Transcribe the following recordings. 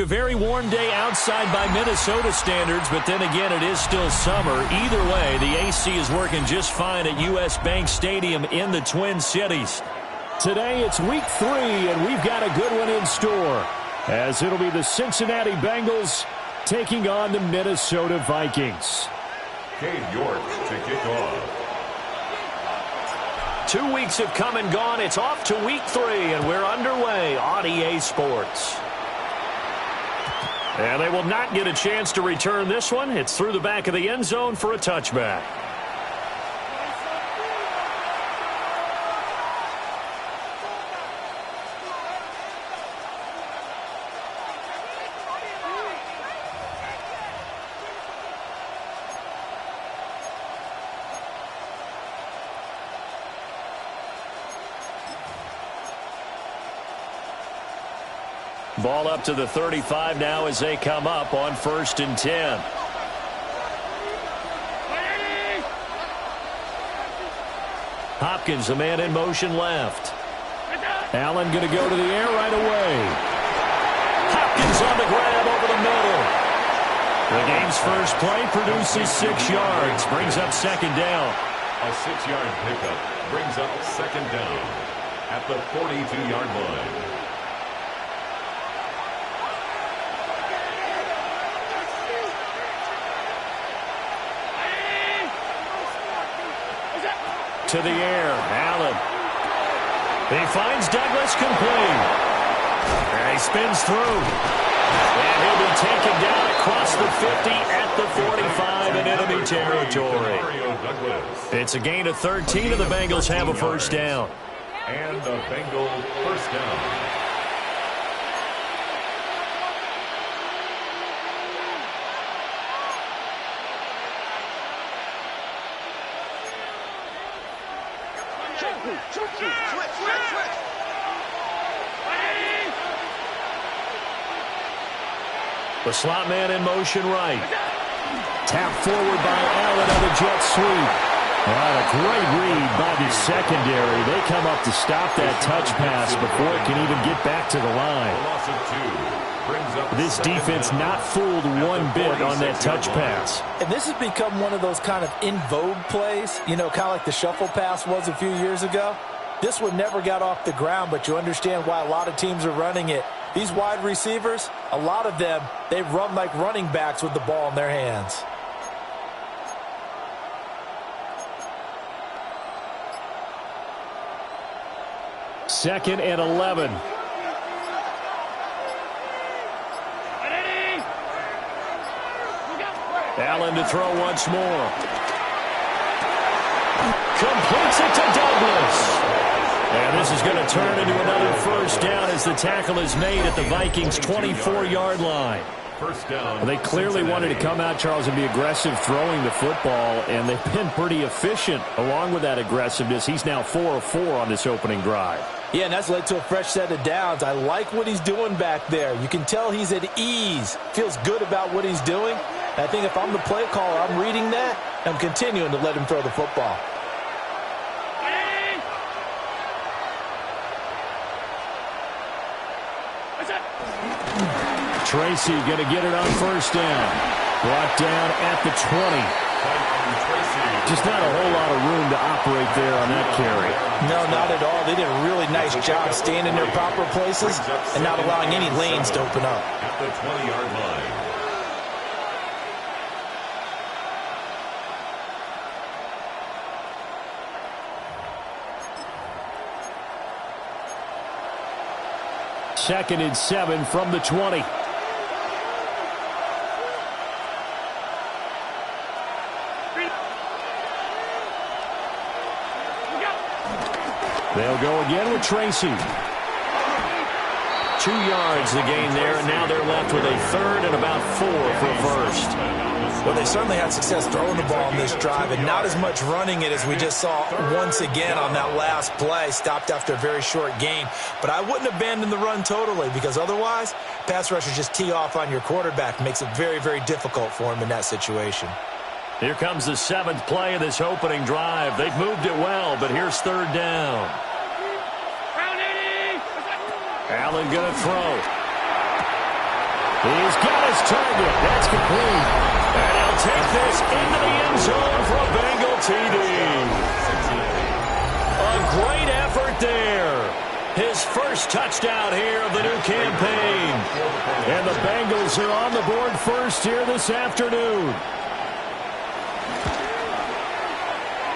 A very warm day outside by Minnesota standards, but then again, it is still summer. Either way, the AC is working just fine at U.S. Bank Stadium in the Twin Cities. Today, it's week 3, and we've got a good one in store, as it'll be the Cincinnati Bengals taking on the Minnesota Vikings. Cade York to kick off. 2 weeks have come and gone. It's off to week 3, and we're underway on EA Sports. And they will not get a chance to return this one. It's through the back of the end zone for a touchback. Ball up to the 35 now as they come up on 1st and 10. Hopkins, the man in motion left. Allen going to go to the air right away. Hopkins on the grab over the middle. The game's first play produces 6 yards. Brings up 2nd down. A 6-yard pickup brings up 2nd down at the 42-yard line. To the air, Allen. He finds Douglas complete. And he spins through. And he'll be taken down across the 50 at the 45 in enemy territory. It's a gain of 13, and the Bengals have a 1st down. And the Bengal 1st down. The slot man in motion right. Tap forward by Allen on the jet sweep. What a great read by the secondary. They come up to stop that touch pass before it can even get back to the line. This defense not fooled one bit on that touch pass. And this has become one of those kind of in vogue plays, you know, kind of like the shuffle pass was a few years ago. This one never got off the ground, but you understand why a lot of teams are running it. These wide receivers, a lot of them, they run like running backs with the ball in their hands. Second and 11. Allen to throw once more. Completes it to Douglas. And this is going to turn into another 1st down as the tackle is made at the Vikings' 24-yard line. 1st down. Well, they clearly wanted to come out, Charles, and be aggressive throwing the football, and they've been pretty efficient along with that aggressiveness. He's now 4 of 4 on this opening drive. Yeah, and that's led to a fresh set of downs. I like what he's doing back there. You can tell he's at ease, feels good about what he's doing. And I think if I'm the play caller, I'm reading that, I'm continuing to let him throw the football. Tracy going to get it on 1st down. Brought down at the 20. Just not a whole lot of room to operate there on that carry. No, not at all. They did a really nice job staying in their proper places and not allowing any lanes to open up. At the 20-yard line. Second and 7 from the 20. They'll go again with Tracy. 2 yards the gain there, and now they're left with a 3rd and about 4 for a 1st. Well, they certainly had success throwing the ball on this drive and not as much running it as we just saw once again on that last play. Stopped after a very short gain. But I wouldn't abandon the run totally, because otherwise, pass rushers just tee off on your quarterback. Makes it very, very difficult for him in that situation. Here comes the 7th play of this opening drive. They've moved it well, but here's 3rd down. Allen going to throw. He's got his target. That's complete. And he'll take this into the end zone for a Bengal TD. A great effort there. His first touchdown here of the new campaign. And the Bengals are on the board first here this afternoon.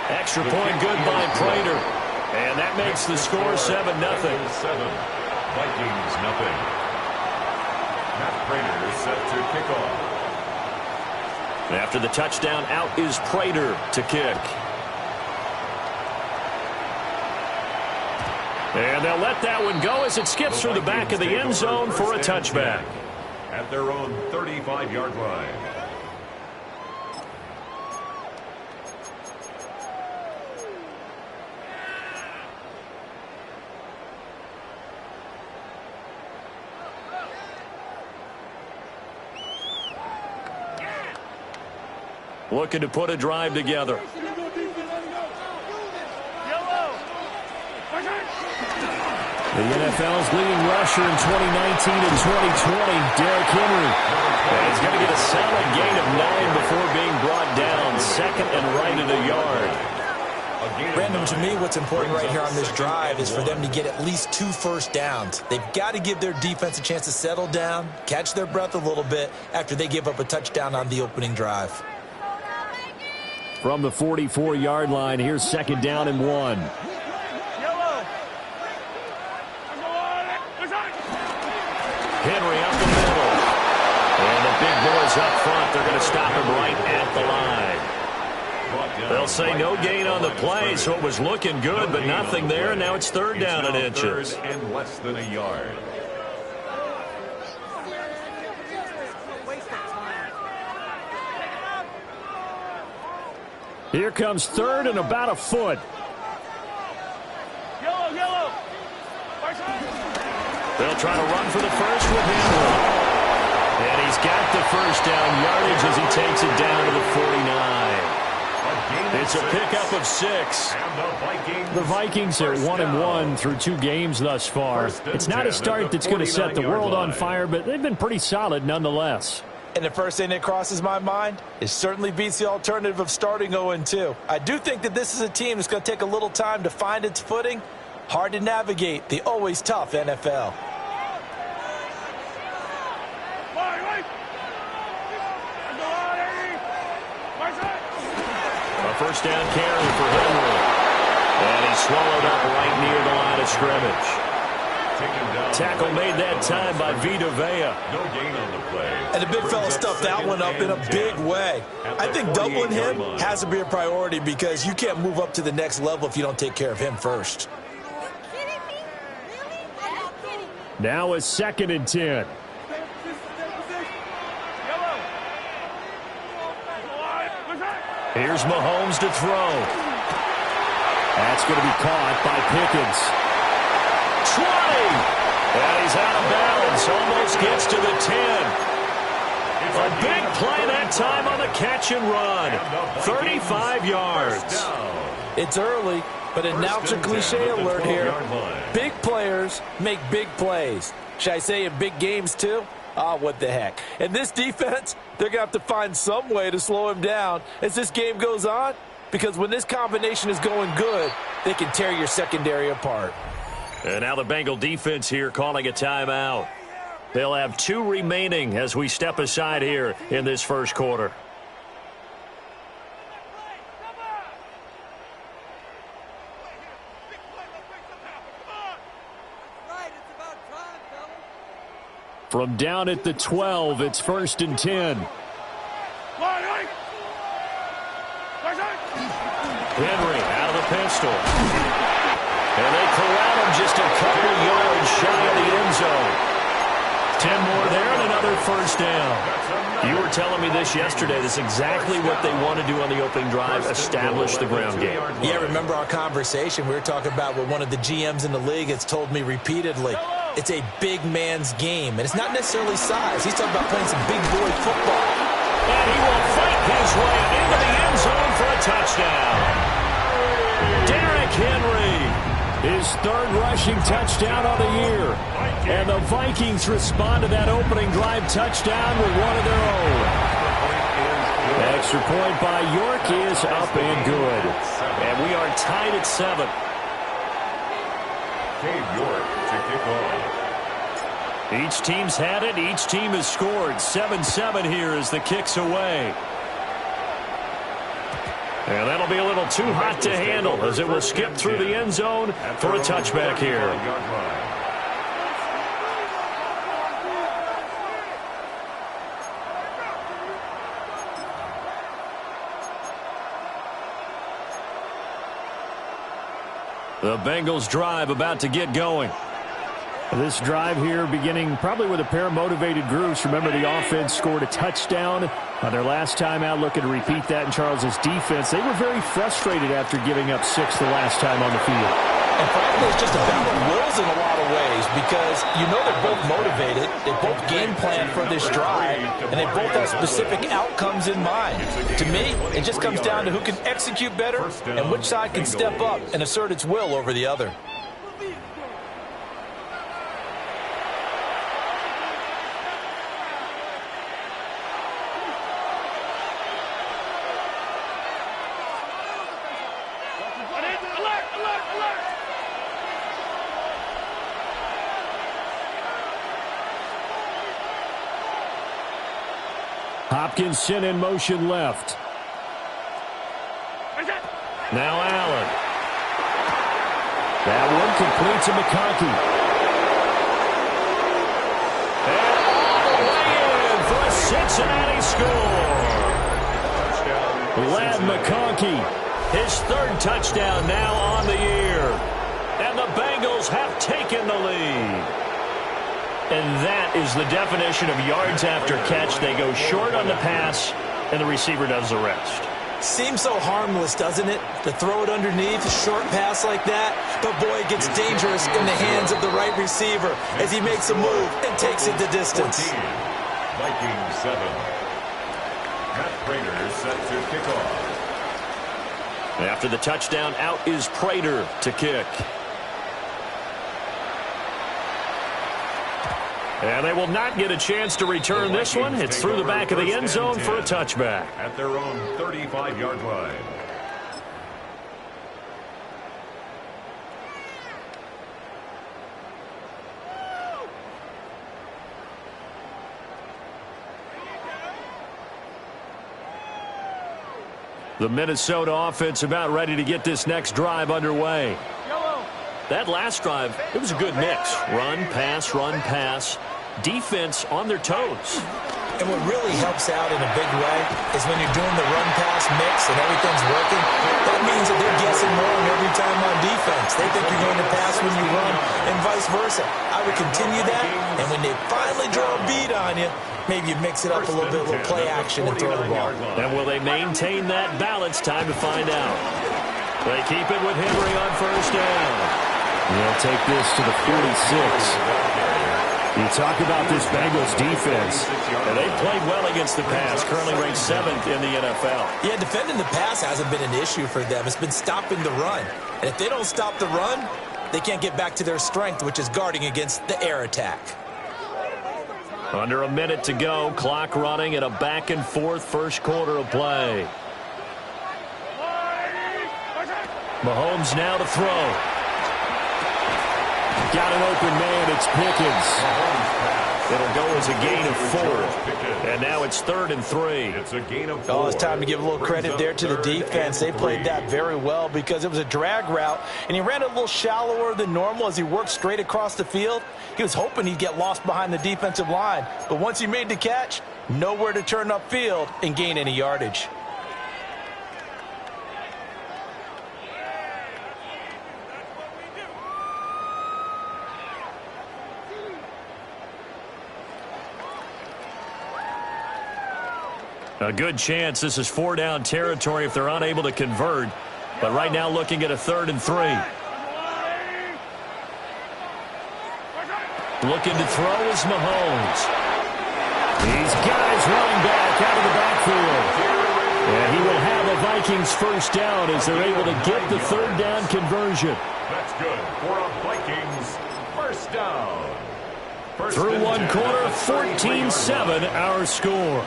Extra point good by Prater. And that makes the score 7-0. Vikings nothing. Matt Prater is set to kick off. After the touchdown, out is Prater to kick. And they'll let that one go as it skips through the back of the end zone for a touchback. At their own 35-yard line. Looking to put a drive together. The NFL's leading rusher in 2019 and 2020, Derrick Henry. And he's going to get a solid gain of 9 before being brought down. Second and right at a yard. Brandon, to me, what's important right here on this drive is for them to get at least 2 first downs. They've got to give their defense a chance to settle down, catch their breath a little bit after they give up a touchdown on the opening drive. From the 44-yard line, here's second down and 1. Henry up the middle. And the big boys up front, they're going to stop him right at the line. They'll say no gain on the play, so it was looking good, but nothing there, and now it's third down and inches. Third and less than a yard. Here comes third and about a foot. Yellow. They'll try to run for the first with Henry. And he's got the first down yardage as he takes it down to the 49. It's a pickup of 6. The Vikings are 1-1 through 2 games thus far. It's not a start that's going to set the world on fire, but they've been pretty solid nonetheless. And the first thing that crosses my mind is certainly beats the alternative of starting 0-2. I do think that this is a team that's going to take a little time to find its footing. Hard to navigate the always tough NFL. A first down carry for Henry. And he's swallowed up right near the line of scrimmage. Tackle made that time by Vita Vea. No gain on the play. And the big fella stuffed that one up in a big way. I think doubling him has to be a priority because you can't move up to the next level if you don't take care of him first. Now it's second and 10. Here's Mahomes to throw. That's going to be caught by Pickens. 20! And he's out of bounds. Almost gets to the 10. A big play that time on the catch and run. 35 yards. It's early, but announcer cliche alert here. Big players make big plays. Should I say in big games too? What the heck. And this defense, they're going to have to find some way to slow him down as this game goes on, because when this combination is going good, they can tear your secondary apart. And now the Bengal defense here calling a timeout. They'll have 2 remaining as we step aside here in this first quarter. From down at the 12, it's first and 10. Henry out of the pistol. And they corral him just a couple yards shy of the end zone. 10 more there and another first down. You were telling me this yesterday. This is exactly what they want to do on the opening drive, establish the ground game. Yeah, remember our conversation? We were talking about what one of the GMs in the league has told me repeatedly. It's a big man's game, and it's not necessarily size. He's talking about playing some big boy football. And he will fight his way into the end zone for a touchdown. Derrick Henry, his 3rd rushing touchdown of the year. And the Vikings respond to that opening drive touchdown with one of their own. Extra point by York is up and good. And we are tied at 7. Cade York to kick off. Each team's had it. Each team has scored. 7-7 here as the kick's away. And that'll be a little too hot to handle as it will skip through the end zone for a touchback here. The Bengals drive about to get going. This drive here beginning probably with a pair of motivated groups. Remember, the offense scored a touchdown on their last time out, looking to repeat that in Charles's defense. They were very frustrated after giving up 6 the last time on the field. And frankly, it's just a battle of wills in a lot of ways because you know they're both motivated, they both game plan for this drive, and they both have specific outcomes in mind. To me, it just comes down to who can execute better and which side can step up and assert its will over the other. Hopkinson in motion left. Now Allen. That one complete to McConkey. And all the way in for a Cincinnati score. Lad McConkey, his 3rd touchdown now on the year. And the Bengals have taken the lead. And that is the definition of yards after catch. They go short on the pass, and the receiver does the rest. Seems so harmless, doesn't it, to throw it underneath a short pass like that? But, boy, it gets dangerous in the hands of the right receiver as he makes a move and takes it the distance. 14, Vikings 7. Matt Prater set to kick off. After the touchdown, out is Prater to kick. And they will not get a chance to return this one. It's through the back of the end zone for a touchback. At their own 35-yard line. The Minnesota offense about ready to get this next drive underway. That last drive, it was a good mix. Run, pass, defense on their toes. And what really helps out in a big way is when you're doing the run-pass mix and everything's working, that means that they're guessing wrong every time on defense. They think you're going to pass when you run and vice versa. I would continue that, and when they finally draw a beat on you, maybe you mix it up a little bit, a little play action, and throw the ball. And will they maintain that balance? Time to find out. They keep it with Henry on 1st down. They'll take this to the 46. You talk about this Bengals defense. And they played well against the pass, currently ranked 7th in the NFL. Yeah, defending the pass hasn't been an issue for them. It's been stopping the run. And if they don't stop the run, they can't get back to their strength, which is guarding against the air attack. Under a minute to go, clock running at a back-and-forth first quarter of play. Mahomes now to throw. Got an open man, it's Pickens. It'll go as a gain of 4. And now it's 3rd and 3. It's a gain of 4. Oh, it's time to give a little credit there to the defense. They played that very well because it was a drag route, and he ran it a little shallower than normal as he worked straight across the field. He was hoping he'd get lost behind the defensive line, but once he made the catch, nowhere to turn upfield and gain any yardage. A good chance this is 4-down territory if they're unable to convert. But right now looking at a 3rd and 3. Looking to throw is Mahomes. These guys running back out of the backfield. And he will have a Vikings 1st down as they're able to get the 3rd down conversion. That's good for a Vikings First down. Through one quarter, 14-7 our score.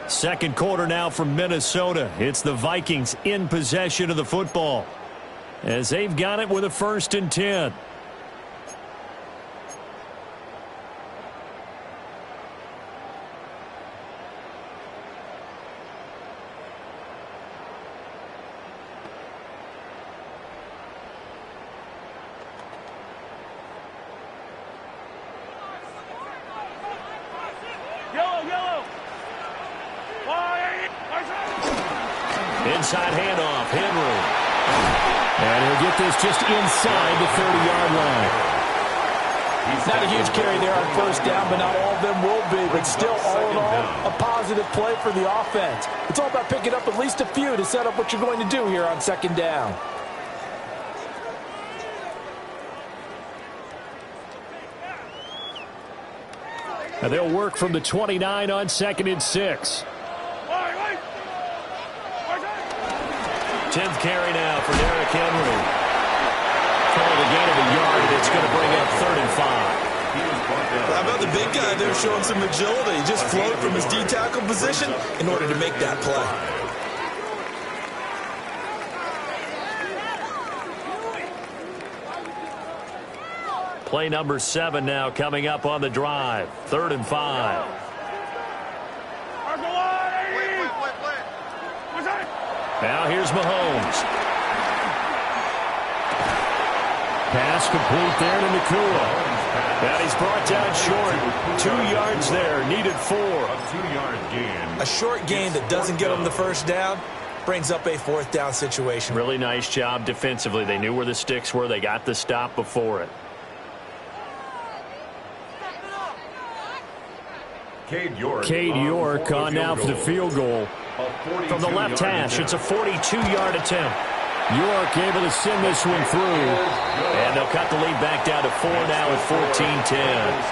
Second quarter now from Minnesota. It's the Vikings in possession of the football as they've got it with a 1st and 10. Inside handoff, Henry. And he'll get this just inside the 30-yard line. Not a huge carry there on first down, but not all of them will be. But still, all in all, a positive play for the offense. It's all about picking up at least a few to set up what you're going to do here on second down. And they'll work from the 29 on 2nd and 6. 10th carry now for Derrick Henry. Called a gain of a yard, and it's going to bring up 3rd and 5. How about the big guy there showing some agility? He just floated from his D-tackle position in order to make that play. Play number 7 now coming up on the drive. 3rd and 5. Now here's Mahomes. Pass complete there to Nakua. And he's brought down short. 2 yards there. Needed 4. A 2-yard gain. A short gain that doesn't get them the first down brings up a 4th down situation. Really nice job defensively. They knew where the sticks were. They got the stop before it. Cade York on now for the field goal. From the left hash, it's a 42-yard attempt. York able to send this one through. And they'll cut the lead back down to 4 now at 14-10.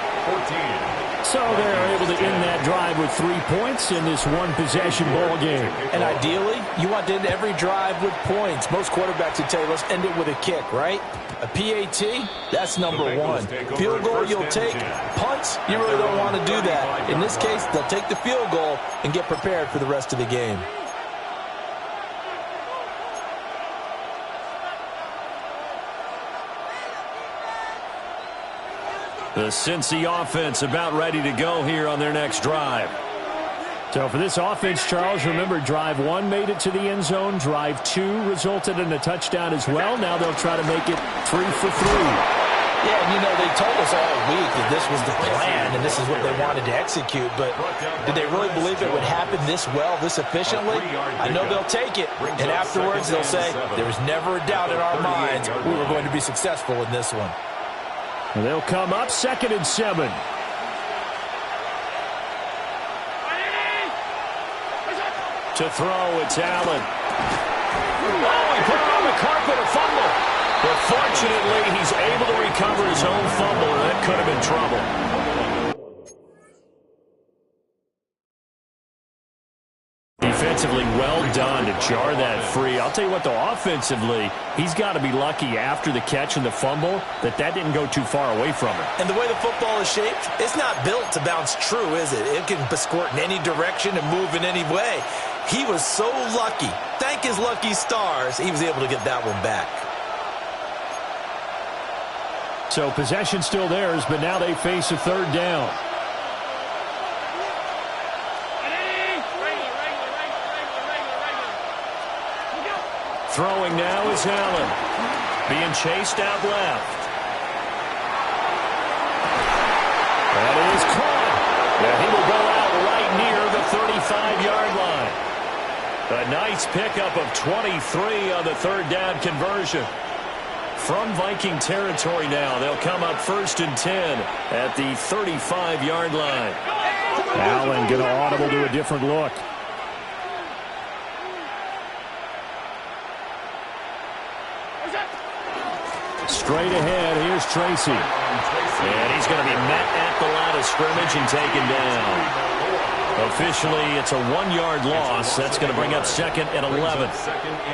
So they're able to end that drive with 3 points in this one-possession ball game. And ideally, you want to end every drive with points. Most quarterbacks would tell you, let's end it with a kick, right? A PAT, that's number 1. Field goal you'll take. Punts, you really don't want to do that. In this case, they'll take the field goal and get prepared for the rest of the game. The Cincy offense about ready to go here on their next drive. So for this offense, Charles, remember drive 1 made it to the end zone. Drive 2 resulted in a touchdown as well. Now they'll try to make it 3 for 3. Yeah, and you know, they told us all week that this was the plan and this is what they wanted to execute, but did they really believe it would happen this well, this efficiently? I know they'll take it, and afterwards they'll say, there was never a doubt in our minds we were going to be successful in this one. And they'll come up 2nd and 7. To throw, it's Allen. Oh, he put it on the carpet, a fumble. But fortunately, he's able to recover his own fumble, and that could have been trouble. Defensively, well done to jar that free. I'll tell you what, though, offensively, he's got to be lucky after the catch and the fumble that didn't go too far away from him. And the way the football is shaped, it's not built to bounce true, is it? It can squirt in any direction and move in any way. He was so lucky. Thank his lucky stars, he was able to get that one back. So possession still theirs, but now they face a 3rd down. Throwing now is Allen. Being chased out left. That is caught. And he will go out right near the 35-yard line. A nice pickup of 23 on the 3rd down conversion. From Viking territory now, they'll come up 1st and 10 at the 35-yard line. Allen going to audible to a different look. Straight ahead, here's Tracy. And he's going to be met at the line of scrimmage and taken down. Officially, it's a 1-yard loss. That's going to bring up 2nd and 11.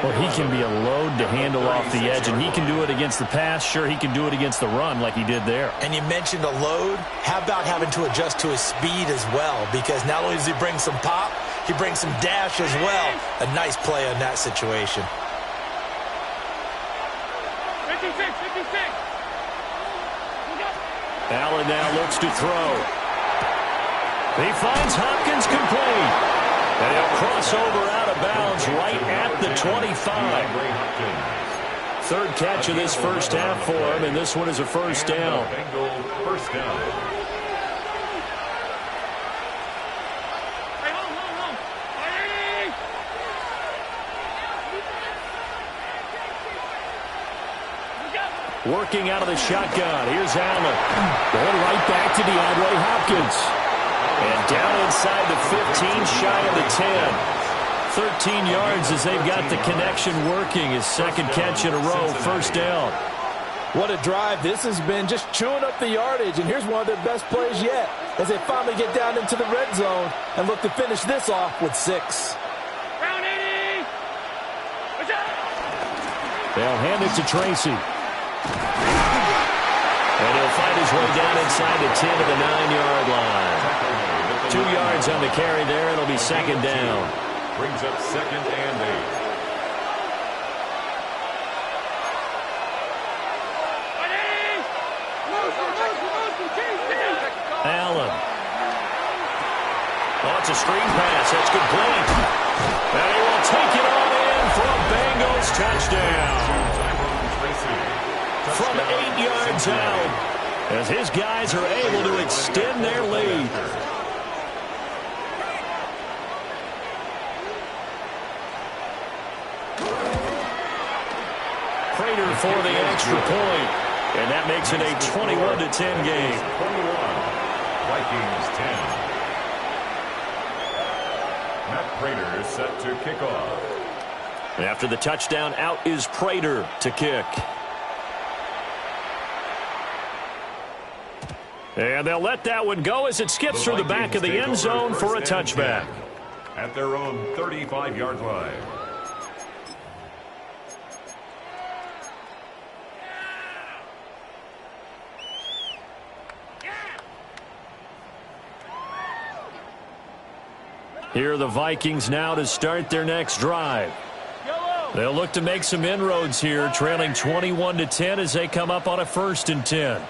Well, he can be a load to handle off the edge, and he can do it against the pass. Sure, he can do it against the run like he did there. And you mentioned a load. How about having to adjust to his speed as well? Because not only does he bring some pop, he brings some dash as well. A nice play on that situation. 56. Allen now looks to throw. He finds Hopkins complete. And he'll cross over out of bounds right at the 25. Third catch of this first half for him, and this one is a first down. First down. Working out of the shotgun. Here's Allen. Going right back to DeAndre Hopkins. And down inside the 15, shy of the 10. 13 yards as they've got the connection working. His second catch in a row, first down. What a drive. This has been just chewing up the yardage, and here's one of their best plays yet as they finally get down into the red zone and look to finish this off with 6. Round 80. They'll hand it to Tracy. And he'll find his way down inside the 10 to the 9-yard line. 2 yards on the carry there. It'll be second down. Brings up 2nd and 8. Allen. Oh, it's a screen pass. That's complete. And he will take it on in for a Bengals touchdown. From 8 yards out, as his guys are able to extend their lead. Prater for the extra point, and that makes it a 21-10 game. 21. Vikings 10. Matt Prater is set to kick off. After the touchdown, out is Prater to kick. And they'll let that one go as it skips through the back of the end zone for a touchback. At their own 35-yard line. Here are the Vikings now to start their next drive. They'll look to make some inroads here, trailing 21-10 as they come up on a 1st and 10.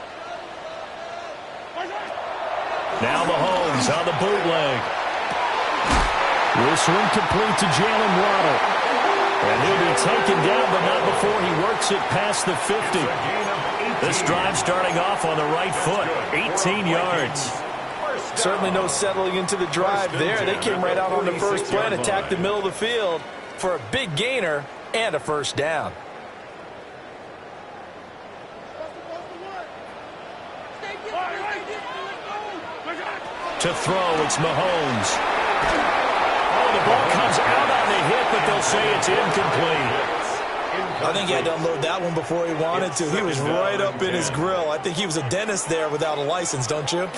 Now Mahomes on the bootleg. This one complete to Jalen Waddle. And he'll be taken down, but not before he works it past the 50. This drive starting off on the right foot, 18 yards. Certainly no settling into the drive there. They came right out on the first play and attacked the middle of the field for a big gainer and a first down. To throw, it's Mahomes. Oh, the ball comes out on the hit, but they'll say it's incomplete. I think he had to unload that one before he wanted to. He was right up in his grill. I think he was a dentist there without a license, don't you?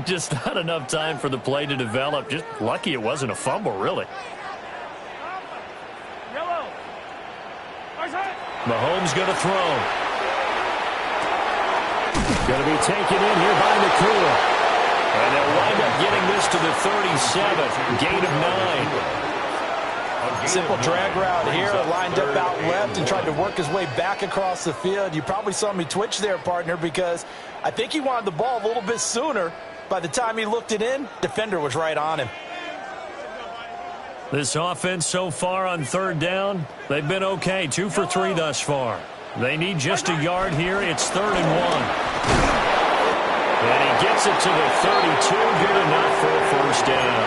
Just not enough time for the play to develop. Just lucky it wasn't a fumble, really. Mahomes going to throw. Going to be taken in here by Nakua. And they'll wind up getting this to the 37. Gain of 9. Simple drag route here, lined up out left and tried to work his way back across the field. You probably saw me twitch there, partner, because I think he wanted the ball a little bit sooner. By the time he looked it in, defender was right on him. This offense so far on 3rd down, they've been okay. 2 for 3 thus far. They need just a yard here. It's 3rd and 1. And he gets it to the 32. Good enough for a first down.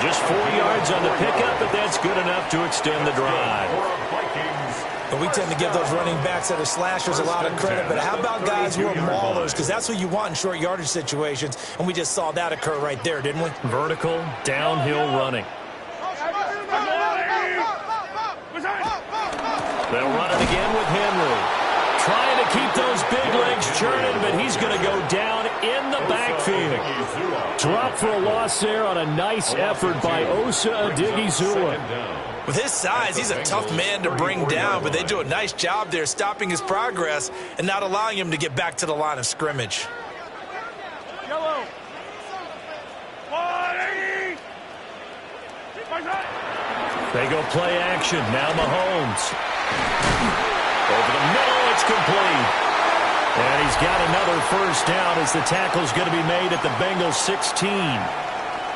Just 4 yards on the pickup, but that's good enough to extend the drive. But we tend to give those running backs that are slashers a lot of credit, but how about guys who are maulers? Because that's what you want in short yardage situations, and we just saw that occur right there, didn't we? Vertical, downhill running. They'll run it again with Henry. trying to keep those big legs churning, but he's going to go down in the backfield. Drop for a loss there on a nice effort by Osa Odighizuwa. With his size, he's a tough man to bring down, but they do a nice job there stopping his progress and not allowing him to get back to the line of scrimmage. Yellow. 180. They go play action. Now Mahomes. Over the middle, it's complete. And he's got another first down as the tackle's going to be made at the Bengals 16.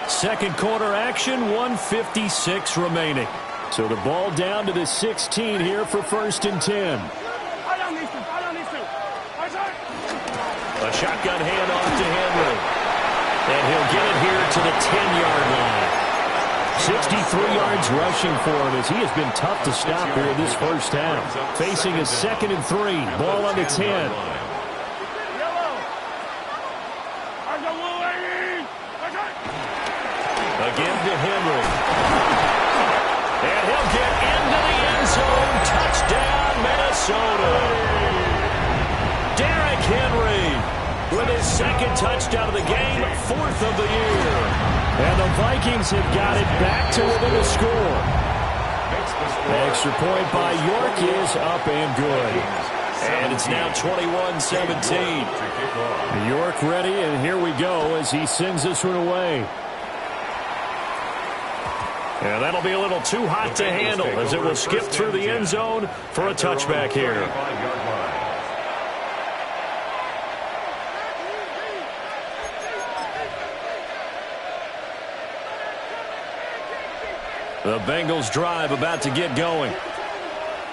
Second quarter action, 1:56 remaining. So the ball down to the 16 here for 1st and 10. A shotgun handoff to Henry. And he'll get it here to the 10-yard line. 63 yards rushing for him as he has been tough to stop here this first half. Facing a 2nd and 3. Ball on the 10. Again to Henry. And he'll get into the end zone. Touchdown, Minnesota. Derrick Henry with his 2nd touchdown of the game, 4th of the year. And the Vikings have got it back to within a score. The extra point by York is up and good. And it's now 21-17. York ready, and here we go as he sends this one away. And that'll be a little too hot to handle as it will skip through the end zone for a touchback here. The Bengals drive about to get going.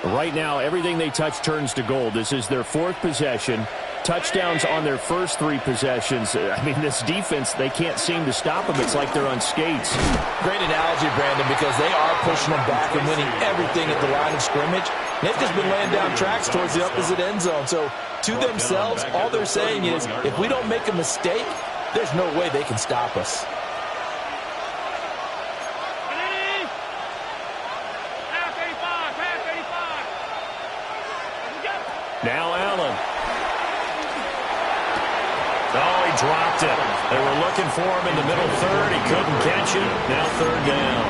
Right now, everything they touch turns to gold. This is their 4th possession. Touchdowns on their first 3 possessions. I mean, this defense, they can't seem to stop them. It's like they're on skates. Great analogy, Brandon, because they are pushing them back and winning everything at the line of scrimmage. They've just been laying down tracks towards the opposite end zone. So, to themselves, all they're saying is, if we don't make a mistake, there's no way they can stop us. Now Allen. Oh, he dropped it. They were looking for him in the middle third. He couldn't catch it. Now 3rd down.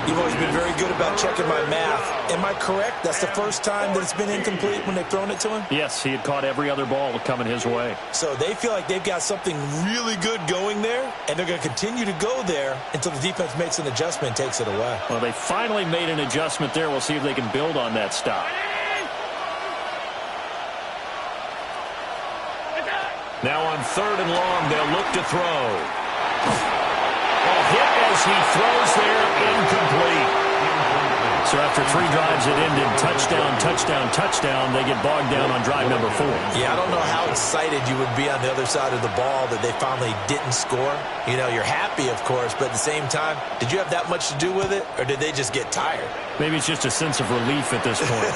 You've always been very good about checking my math. Am I correct? That's the first time that it's been incomplete when they've thrown it to him? Yes, he had caught every other ball coming his way. So they feel like they've got something really good going there, and they're going to continue to go there until the defense makes an adjustment and takes it away. Well, they finally made an adjustment there. We'll see if they can build on that stop. Now on 3rd and long, they'll look to throw. A hit as he throws there, incomplete. So after 3 drives that ended touchdown, touchdown, touchdown, they get bogged down on drive number 4. Yeah, I don't know how excited you would be on the other side of the ball that they finally didn't score. You know, you're happy, of course, but at the same time, did you have that much to do with it, or did they just get tired? Maybe it's just a sense of relief at this point.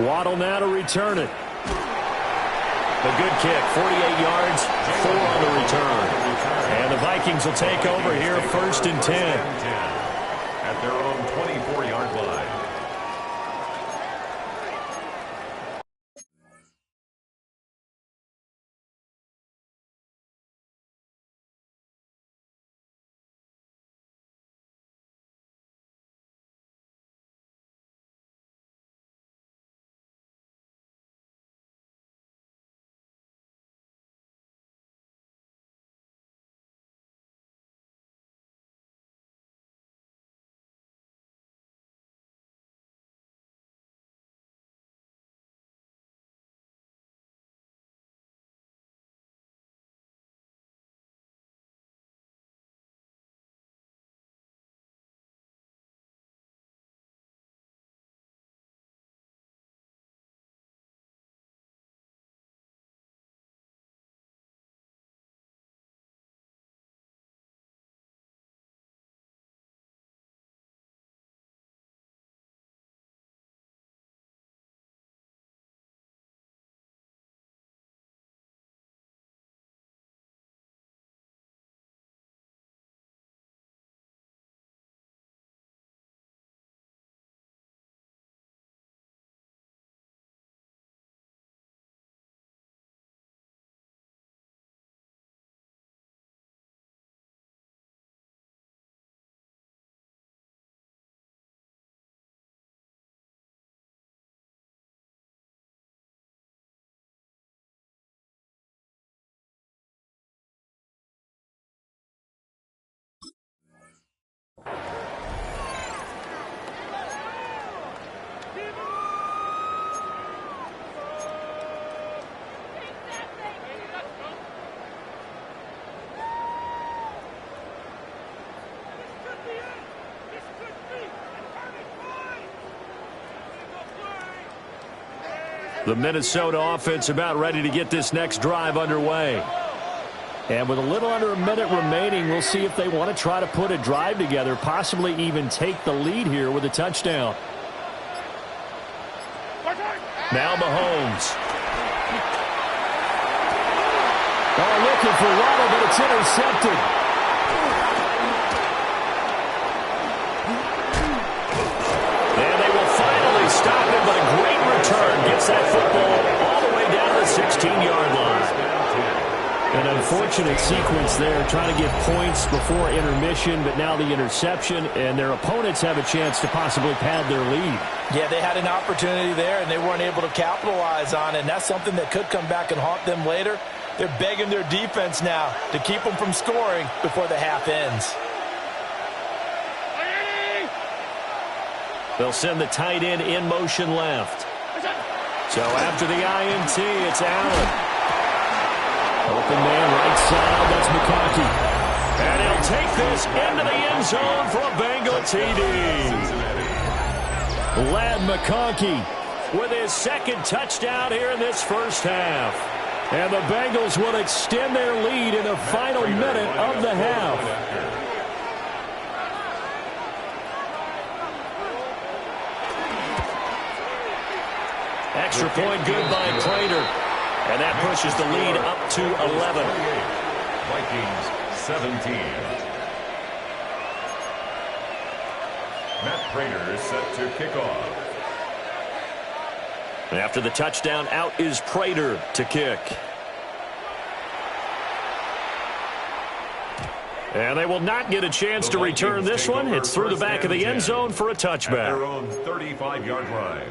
Waddle now to return it. A good kick, 48 yards, 4 on the return. And the Vikings will take over here, 1st and 10. At their own 24-yard line. The Minnesota offense about ready to get this next drive underway. And with a little under a minute remaining, we'll see if they want to try to put a drive together, possibly even take the lead here with a touchdown. Now Mahomes. Oh, looking for Waddle, but it's intercepted. And they will finally stop him, but a great return gets that football all the way down the 16-yard line. An unfortunate sequence there, trying to get points before intermission, but now the interception, and their opponents have a chance to possibly pad their lead. Yeah, they had an opportunity there, and they weren't able to capitalize on it, and that's something that could come back and haunt them later. They're begging their defense now to keep them from scoring before the half ends. They'll send the tight end in motion left. So after the INT, it's Allen. Open man, right side, that's McConkey. And he'll take this into the end zone for a Bengal TD. Lad McConkey with his second touchdown here in this first half. And the Bengals will extend their lead in the final minute of the half. Extra point good by Prater. And that pushes the lead up to 11. Vikings 17. Matt Prater is set to kick off. And after the touchdown, out is Prater to kick. And they will not get a chance to return this one. It's through the back of the end zone for a touchback. At their own 35-yard line.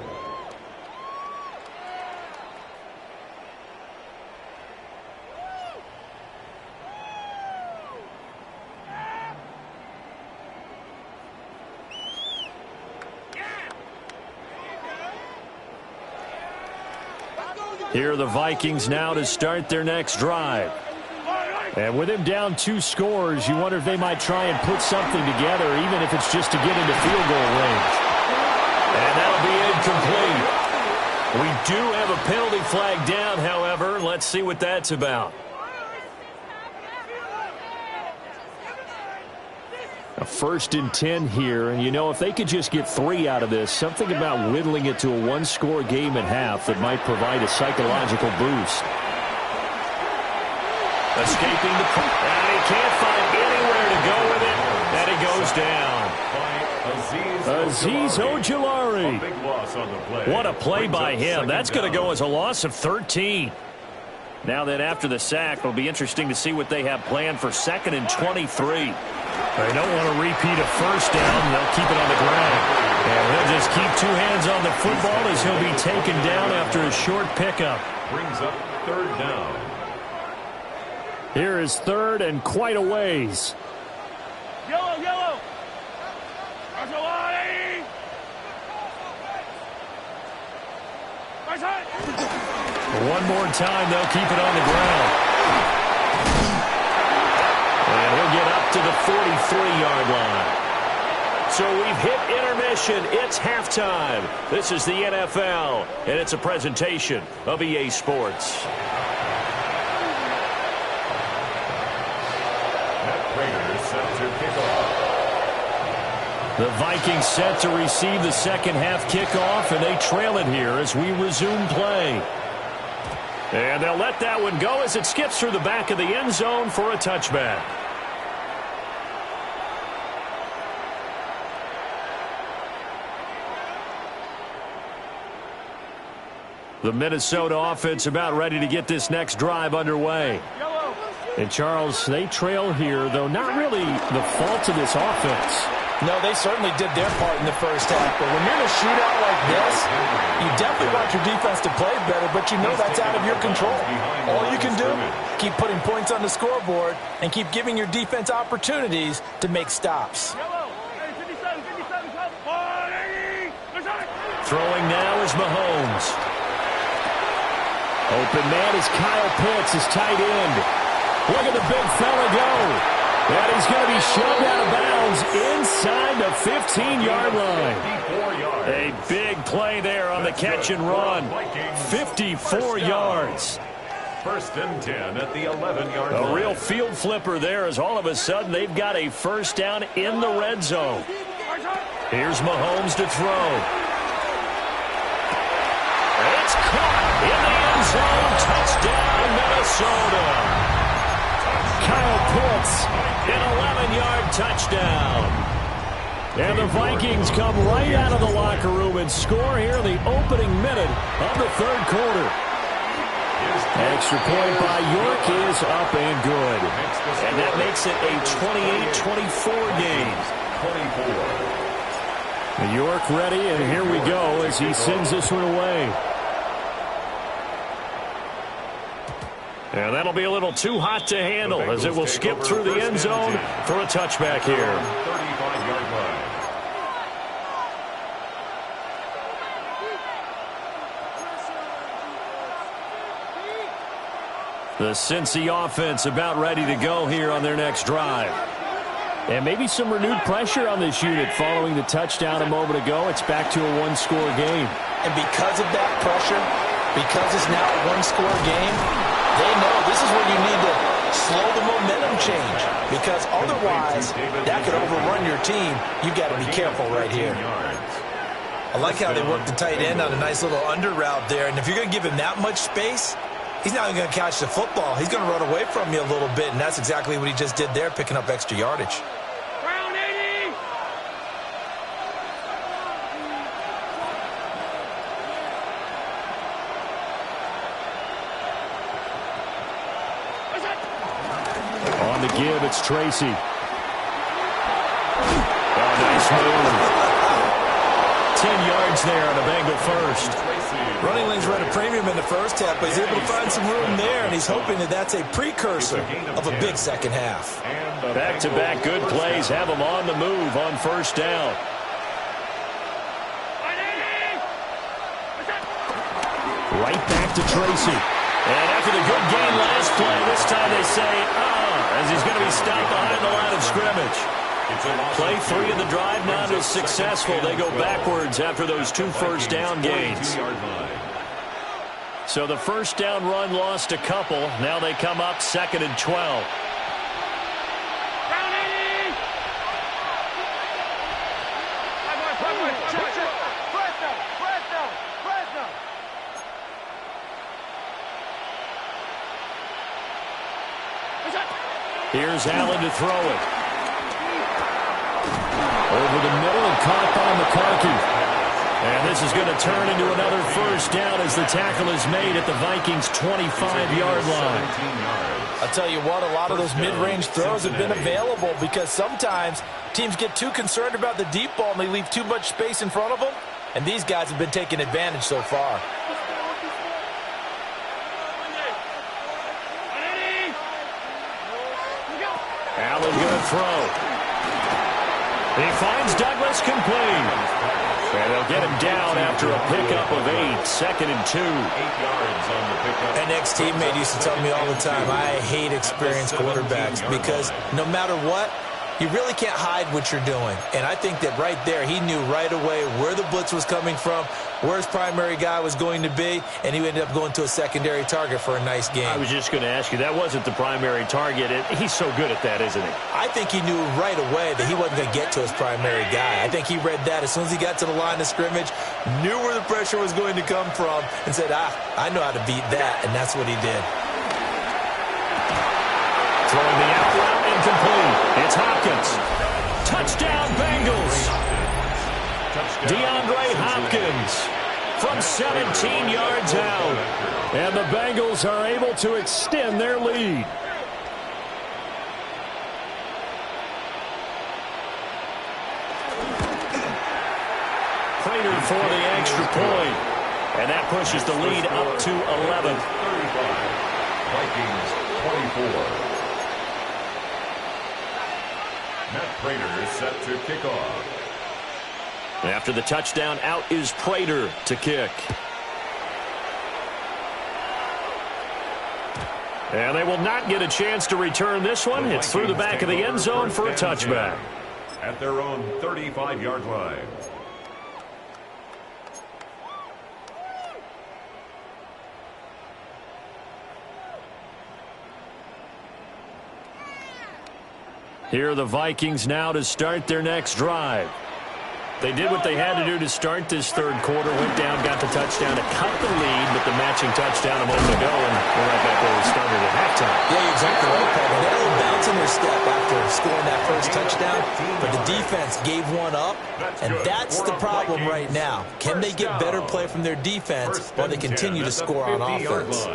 Here are the Vikings now to start their next drive. And with him down 2 scores, you wonder if they might try and put something together, even if it's just to get into field goal range. And that'll be incomplete. We do have a penalty flag down, however. Let's see what that's about. A 1st and 10 here, and you know, if they could just get 3 out of this, something about whittling it to a 1-score game at half that might provide a psychological boost. Escaping the and he can't find anywhere to go with it, and he goes down. Azeez Ojulari. A big loss on the play. What a play by him. That's going to go as a loss of 13. Now then, after the sack, it'll be interesting to see what they have planned for 2nd and 23. They don't want to repeat a first down. They'll keep it on the ground. And he'll just keep 2 hands on the football as he'll be taken down after a short pickup. Brings up 3rd down. Here is 3rd and quite a ways. Yellow, yellow. One more time, they'll keep it on the ground. And he'll get up to the 43-yard line. So we've hit intermission. It's halftime. This is the NFL, and it's a presentation of EA Sports. The Vikings set to receive the second half kickoff, and they trail it here as we resume play. And they'll let that one go as it skips through the back of the end zone for a touchback. The Minnesota offense about ready to get this next drive underway. And Charles, they trail here, though not really the fault of this offense. No, they certainly did their part in the first half. But when you're in a shootout like this, you definitely want your defense to play better, but you know that's out of your control. All you can do, keep putting points on the scoreboard and keep giving your defense opportunities to make stops. Throwing now is Mahomes. Open man is Kyle Pitts, his tight end. Look at the big fella go. And he's going to be shoved out of bounds inside the 15-yard line. A big play there on the catch and run. 54 yards. First and 10 at the 11-yard line. A real field flipper there as all of a sudden they've got a first down in the red zone. Here's Mahomes to throw. It's caught in the end zone. Touchdown, Minnesota. Kyle Pitts, an 11-yard touchdown. And the Vikings come right out of the locker room and score here in the opening minute of the third quarter. Extra point by York is up and good. And that makes it a 28-24 game. 24. York ready, and here we go as he sends this one away. And that'll be a little too hot to handle as it will skip through the end zone for a touchback here. 35-yard line. The Cincy offense about ready to go here on their next drive. And maybe some renewed pressure on this unit following the touchdown a moment ago. It's back to a one-score game. And because of that pressure, because it's now a one-score game, they know this is where you need to slow the momentum change. Because otherwise, that could overrun your team. You've got to be careful right here. I like how they worked the tight end on a nice little under route there. And if you're going to give him that much space, he's not even going to catch the football. He's going to run away from you a little bit, and that's exactly what he just did there, picking up extra yardage. Round 80. On the give, it's Tracy. Oh, nice move. 10 yards there on a Bengal first. Running lanes were at a premium in the first half, but he's able to find some room there, and he's hoping that that's a precursor of a big second half. Back-to-back good plays have him on the move on first down. Right back to Tracy. And after the good game last play, this time they say, as he's going to be stopped behind the line of scrimmage. Play 3 of the drive not as successful. They go backwards after those 2 first down gains. So the first down run lost a couple. Now they come up 2nd and 12. Here's Allen to throw it. Over the middle and caught by McCarthy. And this is going to turn into another first down as the tackle is made at the Vikings' 25-yard line. I'll tell you what, a lot of those mid-range throws have been available because sometimes teams get too concerned about the deep ball and they leave too much space in front of them. And these guys have been taking advantage so far. Allen going to throw. He finds Douglas complete. And they'll get him down after a pickup of 8. 2nd and 2. 8 yards on the pickup. An ex-teammate used to tell me all the time, I hate experienced quarterbacks because no matter what, you really can't hide what you're doing. And I think that right there, he knew right away where the blitz was coming from, where his primary guy was going to be, and he ended up going to a secondary target for a nice game. I was just going to ask you, that wasn't the primary target. He's so good at that, isn't he? I think he knew right away that he wasn't going to get to his primary guy. I think he read that as soon as he got to the line of scrimmage, knew where the pressure was going to come from, and said, I know how to beat that, and that's what he did. Throwing the out route incomplete. It's Hopkins. Touchdown, Bengals. DeAndre Hopkins from 17 yards out. And the Bengals are able to extend their lead. Prater for the extra point. And that pushes the lead up to 11. 35. Vikings 24. Matt Prater is set to kick off. After the touchdown, out is Prater to kick. And they will not get a chance to return this one. It's through the back of the end zone for a touchback. At their own 35-yard line. Here are the Vikings now to start their next drive. They did what they had to do to start this third quarter. Went down, got the touchdown to cut the lead, but the matching touchdown a moment ago, and we're right back where we started at halftime. Yeah, you're exactly right, Paul. They had a little bounce in their step after scoring that first touchdown, but the defense gave one up, and that's the problem right now. Can they get better play from their defense while they continue to score on offense?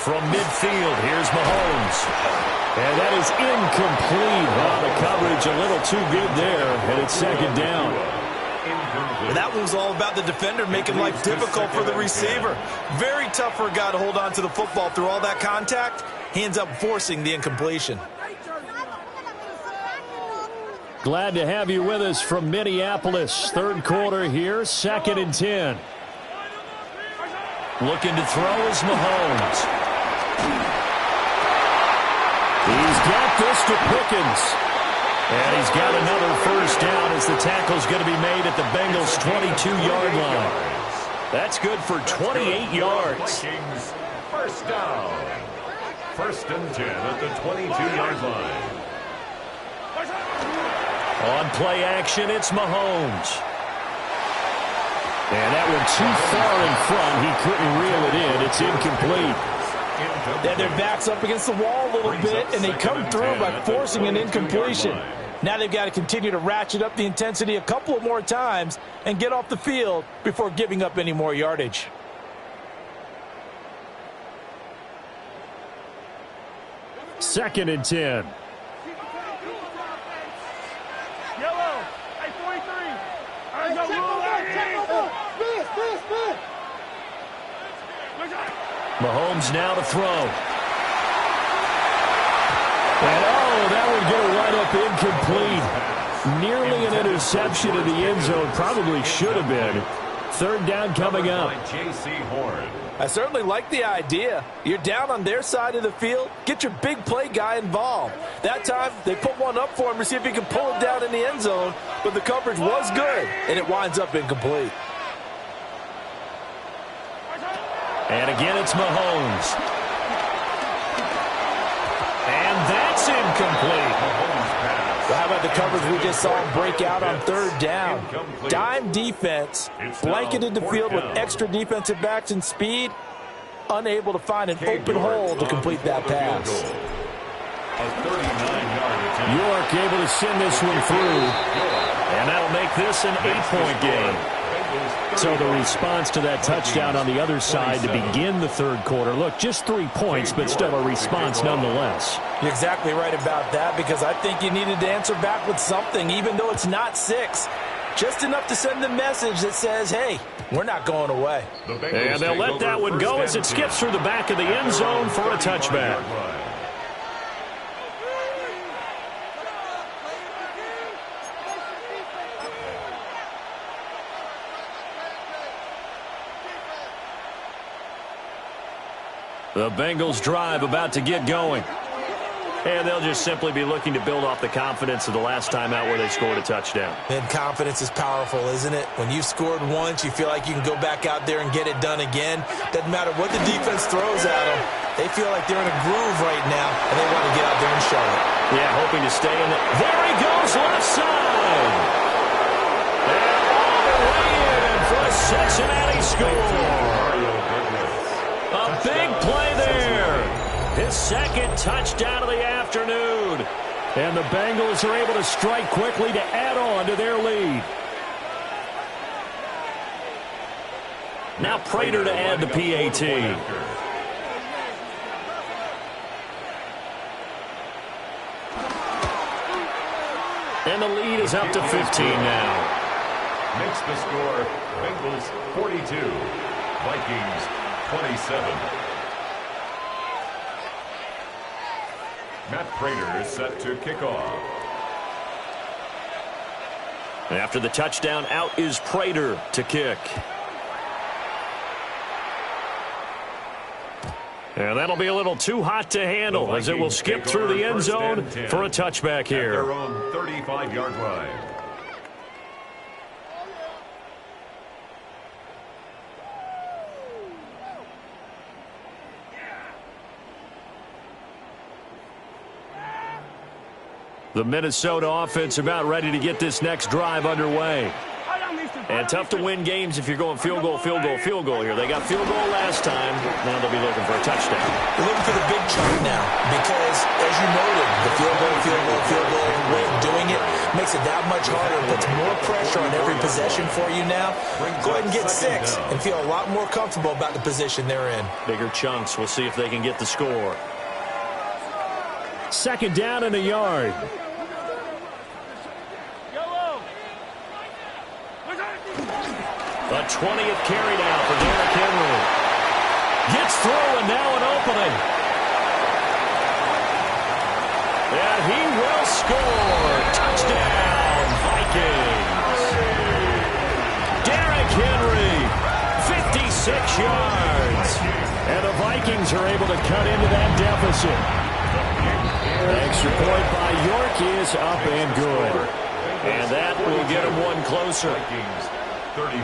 From midfield, here's Mahomes. And that is incomplete. Well, the coverage a little too good there, and it's second down. And that was all about the defender making life difficult for the receiver. Very tough for a guy to hold on to the football through all that contact. He ends up forcing the incompletion. Glad to have you with us from Minneapolis. Third quarter here, 2nd and 10. Looking to throw is Mahomes. He's got this to Pickens. And he's got another first down as the tackle's going to be made at the Bengals' 22-yard line. That's good for 28 yards. First down. 1st and 10 at the 22-yard line. On play action, it's Mahomes. And that one too far in front. He couldn't reel it in. It's incomplete. Then their back's up against the wall a little bit, and they come through by forcing an incompletion. Now they've got to continue to ratchet up the intensity a couple of more times and get off the field before giving up any more yardage. Second and 10. Mahomes now to throw. And that would get a right-up incomplete. Nearly an interception in the end zone. Probably should have been. Third down coming up. I certainly like the idea. You're down on their side of the field. Get your big play guy involved. That time, they put one up for him to see if he can pull it down in the end zone. But the coverage was good, and it winds up incomplete. And again, it's Mahomes. And that's incomplete. Well, how about the coverage we just saw him break out on third down? Dime defense, blanketed the field with extra defensive backs and speed, unable to find an open hole to complete that pass. York able to send this one through, and that'll make this an 8-point game. So the response to that touchdown on the other side to begin the third quarter. Look, just 3 points, but still a response nonetheless. You're exactly right about that, because I think you needed to answer back with something, even though it's not 6. Just enough to send the message that says, hey, we're not going away. And they'll let that one go as it skips through the back of the end zone for a touchback. The Bengals drive about to get going. And they'll just simply be looking to build off the confidence of the last time out where they scored a touchdown. And confidence is powerful, isn't it? When you've scored once, you feel like you can go back out there and get it done again. Doesn't matter what the defense throws at them. They feel like they're in a groove right now, and they want to get out there and show it. Yeah, hoping to stay in it. There he goes, left side. And all the way in for a Cincinnati score. A big play there. His second touchdown of the afternoon. And the Bengals are able to strike quickly to add on to their lead. Now Prater to add the PAT. And the lead is up to 15 now. Makes the score Bengals 42, Vikings 27. Matt Prater is set to kick off. After the touchdown, out is Prater to kick. And that'll be a little too hot to handle as it will skip through the end zone for a touchback here. At their own 35-yard line. The Minnesota offense about ready to get this next drive underway. And tough to win games if you're going field goal, field goal, field goal here. They got field goal last time. Now they'll be looking for a touchdown. They're looking for the big chunk now because, as you noted, the field goal way of doing it makes it that much harder. It puts more pressure on every possession for you now. Go ahead and get 6 and feel a lot more comfortable about the position they're in. Bigger chunks. We'll see if they can get the score. Second down and a yard. The 20th carry down for Derrick Henry. Gets through and now an opening. And he will score. Touchdown, Vikings. Derrick Henry, 56 yards. And the Vikings are able to cut into that deficit. The extra point by York is up and good. And that will get him one closer. 34.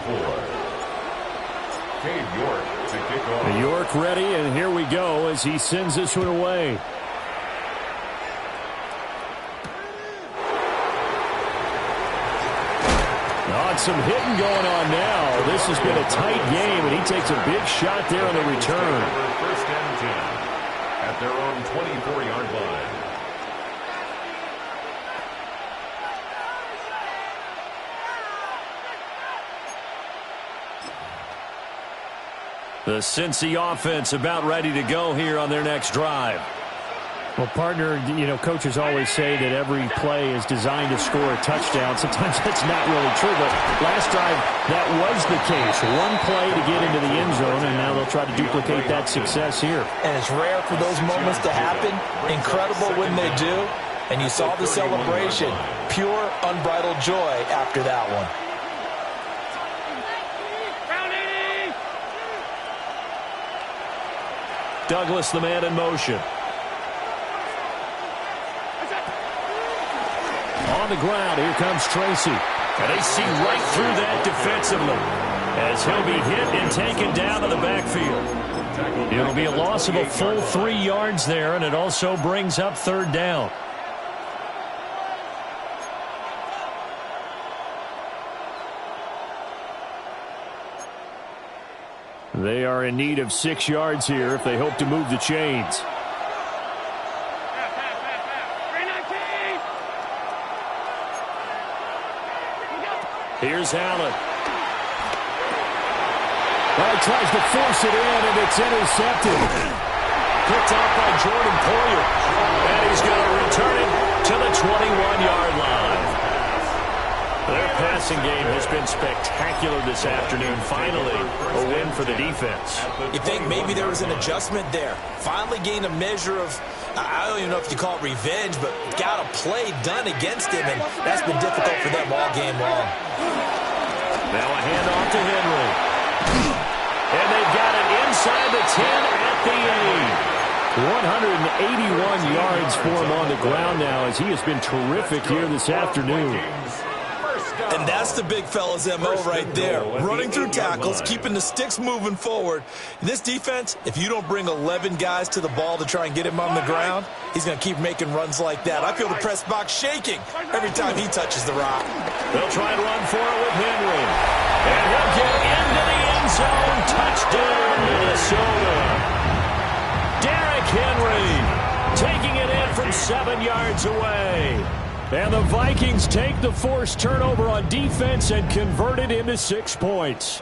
Cade York to kick off. York ready, and here we go as he sends this one away. Some hitting going on now. This has been a tight game, and he takes a big shot there on the return. First and 10 at their own 24-yard line. The Cincy offense about ready to go here on their next drive. Well, partner, coaches always say that every play is designed to score a touchdown. Sometimes that's not really true, but last drive, that was the case. One play to get into the end zone, and now they'll try to duplicate that success here. And it's rare for those moments to happen. Incredible when they do. And you saw the celebration. Pure, unbridled joy after that one. Douglas, the man in motion. On the ground, here comes Tracy. And they see right through that defensively as he'll be hit and taken down to the backfield. It'll be a loss of a full 3 yards there, and it also brings up third down. They are in need of 6 yards here if they hope to move the chains. Here's Allen. Well, he tries to force it in, and it's intercepted. Picked off by Jordan Poyer. And he's going to return it to the 21-yard line. Their passing game has been spectacular this afternoon. Finally, a win for the defense. You think maybe there was an adjustment there. Finally gained a measure of, I don't even know if you call it revenge, but got a play done against him, and that's been difficult for them all game long. Now a handoff to Henry. And they've got it inside the 10 at the 8. 181 yards for him on the ground now as he has been terrific here this afternoon. And that's the big fella's MO right there. Running through tackles, keeping the sticks moving forward. In this defense, if you don't bring 11 guys to the ball to try and get him on the ground, he's going to keep making runs like that. I feel the press box shaking every time he touches the rock. They'll try and run for it with Henry. And he'll get into the end zone. Touchdown, Minnesota. Derrick Henry taking it in from 7 yards away. And the Vikings take the forced turnover on defense and convert it into 6 points.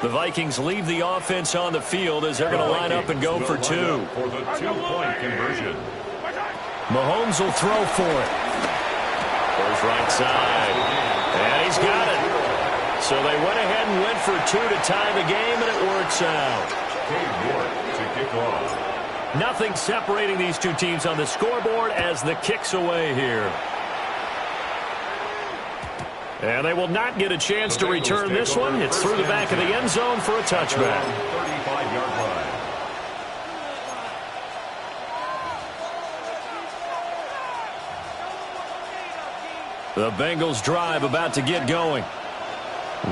The Vikings leave the offense on the field as they're going to line up and go for 2. For the 2-point conversion. Mahomes will throw for it. Goes right side. And he's got it. So they went ahead and went for 2 to tie the game, and it works out. Dave York to kick off. Nothing separating these two teams on the scoreboard as the kick's away here. And they will not get a chance to return this one. It's through the back of the end zone for a touchback. 35-yard line. The Bengals drive about to get going.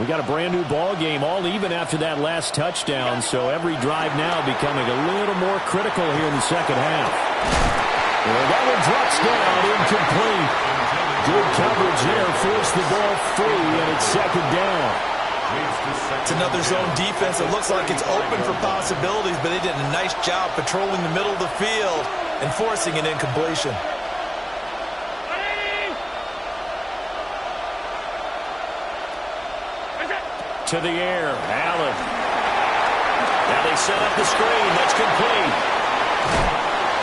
We got a brand new ball game, all even after that last touchdown, so every drive now becoming a little more critical here in the second half. Well, that one drops down, incomplete. Good coverage there, forced the ball free, and it's second down. It's another zone defense. It looks like it's open for possibilities, but they did a nice job patrolling the middle of the field and forcing an incompletion. To the air, Allen. Now they set up the screen. That's complete.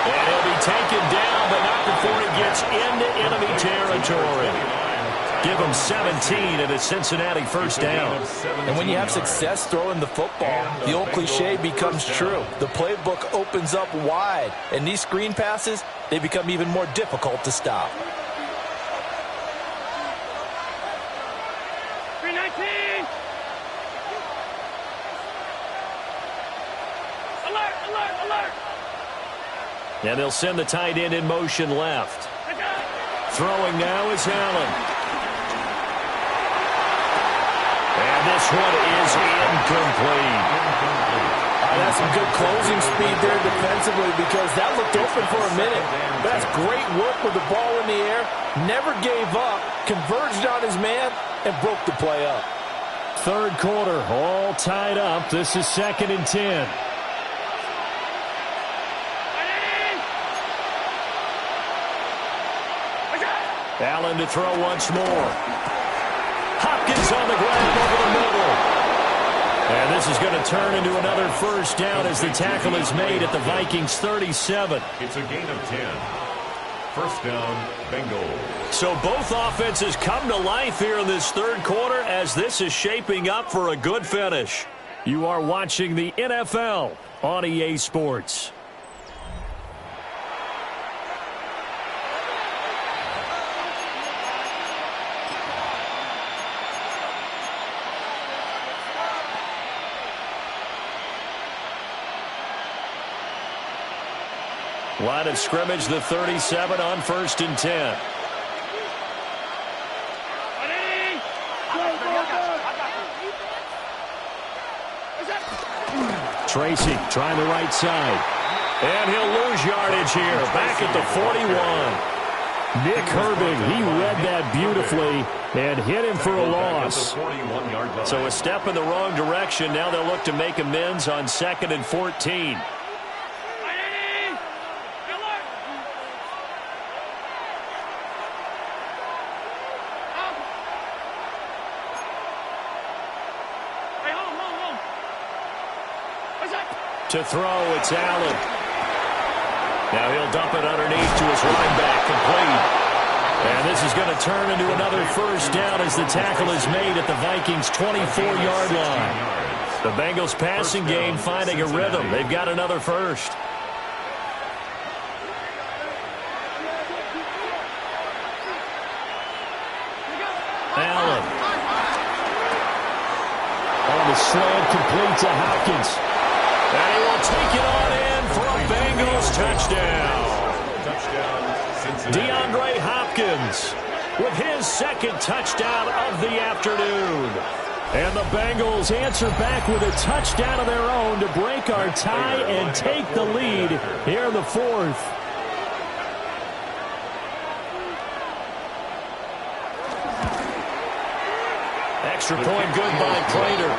And he'll be taken down, but not before he gets into enemy territory. Give him 17 and a Cincinnati first down. And when you have success throwing the football, the old cliche becomes true. The playbook opens up wide, and these screen passes, they become even more difficult to stop. 319. Alert, alert, alert. And they'll send the tight end in motion left. Throwing now is Allen. And this one is incomplete. That's some good closing speed there defensively because that looked open for a minute. That's great work with the ball in the air. Never gave up, converged on his man, and broke the play up. Third quarter, all tied up. This is 2nd and 10. Allen to throw once more. Hopkins on the ground over the middle. And this is going to turn into another first down as the tackle is made at the Vikings 37. It's a gain of 10. First down, Bengals. So both offenses come to life here in this third quarter as this is shaping up for a good finish. You are watching the NFL on EA Sports. Line of scrimmage, the 37 on 1st and 10. Tracy trying the right side. And he'll lose yardage here. Back at the 41. Nick Herbig, he read that beautifully and hit him for a loss. So a step in the wrong direction. Now they'll look to make amends on 2nd and 14. To throw, it's Allen. Now he'll dump it underneath to his running back, complete. And this is going to turn into another first down as the tackle is made at the Vikings' 24-yard line. The Bengals passing game finding a rhythm. They've got another first. Allen. On the slant, complete to Hopkins. And he will take it on in for a Bengals touchdown. DeAndre Hopkins with his 2nd touchdown of the afternoon. And the Bengals answer back with a touchdown of their own to break our tie and take the lead here in the 4th. Extra point good by Prater.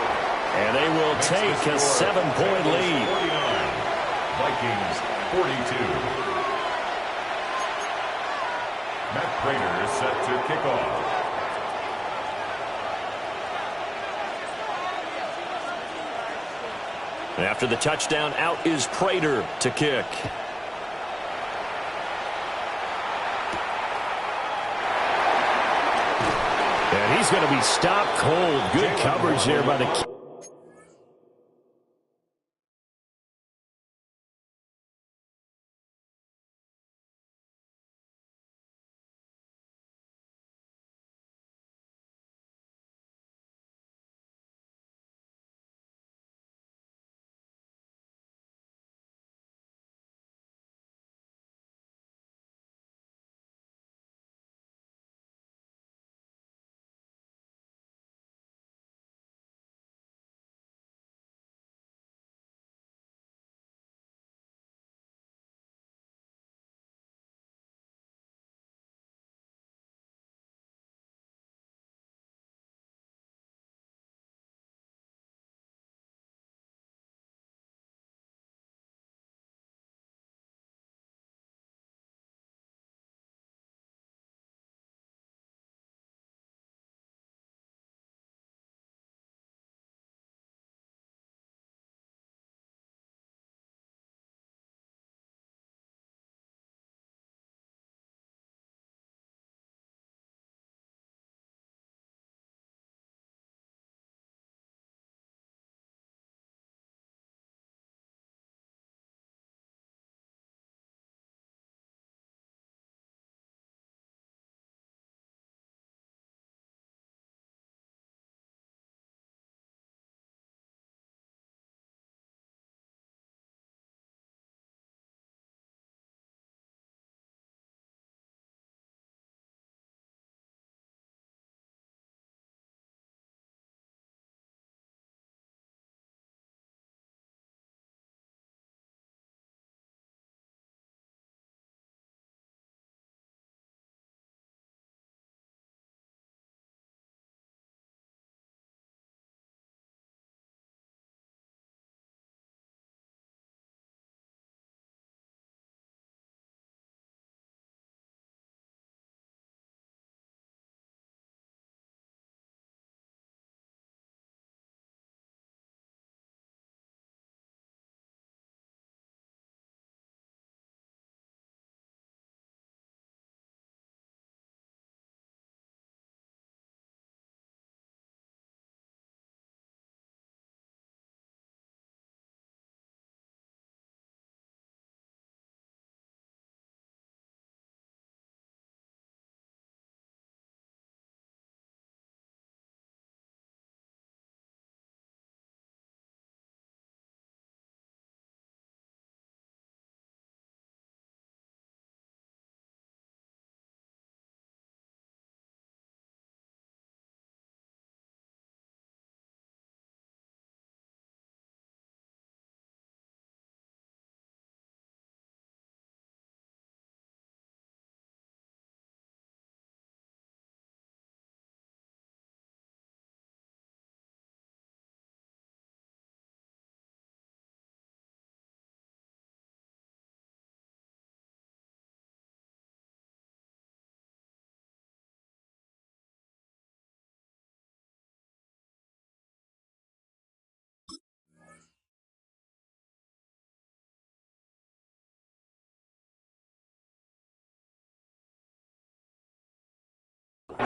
And they will take a 7-point lead. 49. Vikings 42. Matt Prater is set to kick off. After the touchdown, out is Prater to kick. And He's going to be stopped cold. Good coverage there by the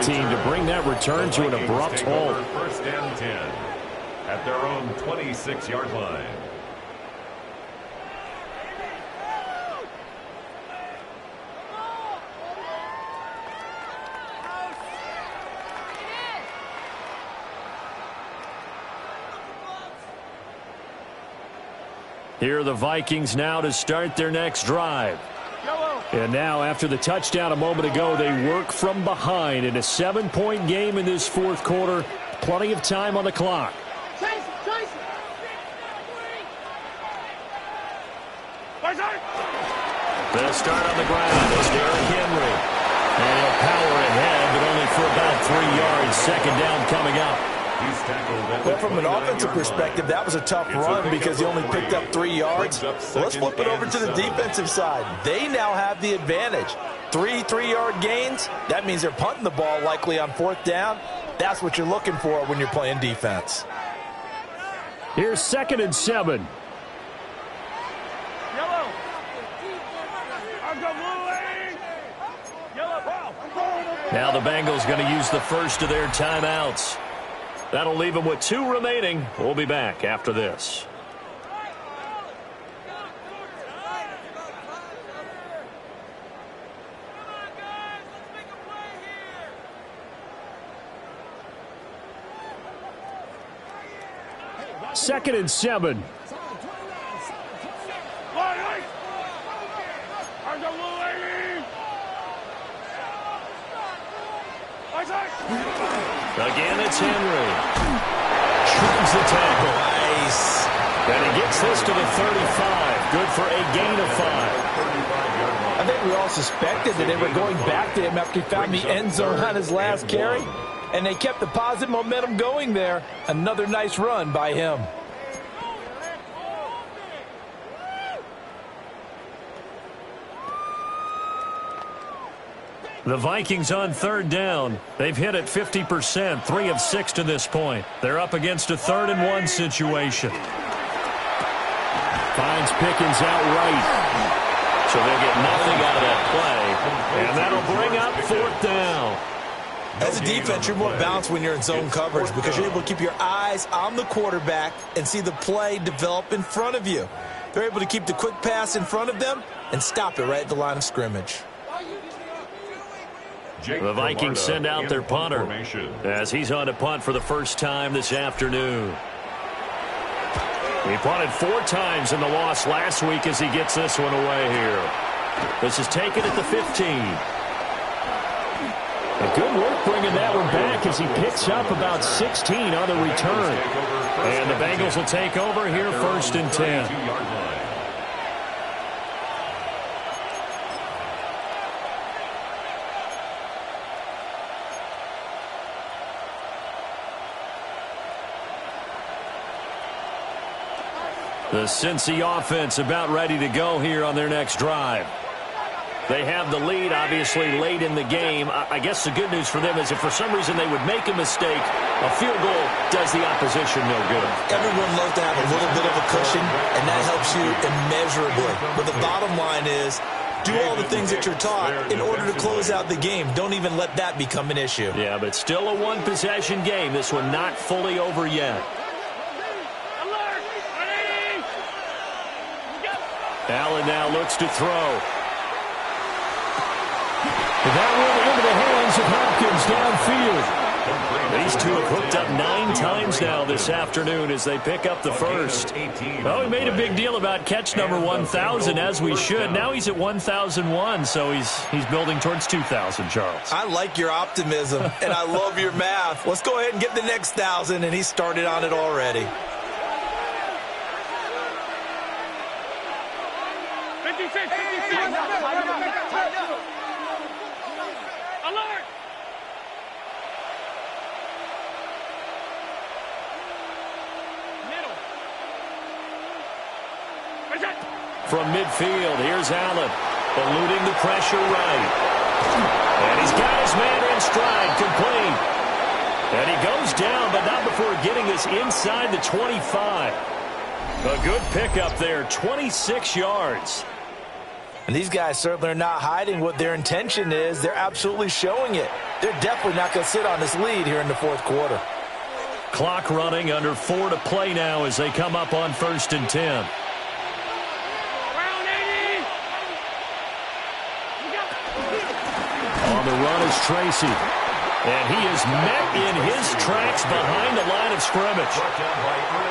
team to bring that return to an abrupt halt. First and 10 at their own 26-yard line. Here are the Vikings now to start their next drive. And now, after the touchdown a moment ago, they work from behind in a 7-point game in this fourth quarter. Plenty of time on the clock. The start on the ground is Derrick Henry. And he'll power ahead, but only for about 3 yards. Second down coming up. Well, from an offensive perspective, that was a tough run because he only picked up 3 yards. Let's flip it over to the defensive side. They now have the advantage. 3 3-yard gains, that means they're punting the ball likely on fourth down. That's what you're looking for when you're playing defense. Here's 2nd and 7. Now the Bengals going to use the first of their timeouts. That'll leave them with 2 remaining. We'll be back after this. Second and 7. Again, it's Henry. Trims the tackle. Nice. And he gets this to the 35. Good for a gain of 5. I think we all suspected that they were going back to him after he found the end zone on his last carry. And they kept the positive momentum going there. Another nice run by him. The Vikings on 3rd down. They've hit it 50%, 3 of 6 to this point. They're up against a 3rd and 1 situation. Finds Pickens out right. So they'll get nothing out of that play. And that'll bring up 4th down. As a defense, you're more balanced when you're in zone coverage because you're able to keep your eyes on the quarterback and see the play develop in front of you. They're able to keep the quick pass in front of them and stop it right at the line of scrimmage. The Vikings send out their punter as he's on to punt for the first time this afternoon. He punted 4 times in the loss last week as he gets this one away here. This is taken at the 15. A good work bringing that one back as he picks up about 16 on the return. And the Bengals will take over here 1st and 10. The Cincy offense about ready to go here on their next drive. They have the lead, obviously, late in the game. I guess the good news for them is if for some reason they would make a mistake, a field goal does the opposition no good. Everyone loves to have a little bit of a cushion, and that helps you immeasurably. But the bottom line is, do all the things that you're taught in order to close out the game. Don't even let that become an issue. Yeah, but still a 1-possession game. This one not fully over yet. Allen now looks to throw. That one into the hands of Hopkins downfield. These two have hooked up 9 times now this afternoon as they pick up the first. Well, we made a big deal about catch number 1,000, as we should. Now he's at 1,001, so he's building towards 2,000, Charles. I like your optimism, and I love your math. Let's go ahead and get the next 1,000, and he started on it already. 56. Alert! Middle. From midfield, here's Allen, eluding the pressure right. And he's got his man in stride, complete. And he goes down, but not before getting this inside the 25. A good pickup there, 26 yards. And these guys certainly are not hiding what their intention is. They're absolutely showing it. They're definitely not going to sit on this lead here in the 4th quarter. Clock running, under 4 to play now as they come up on 1st and 10. On the run is Tracy. And he is met in his tracks behind the line of scrimmage.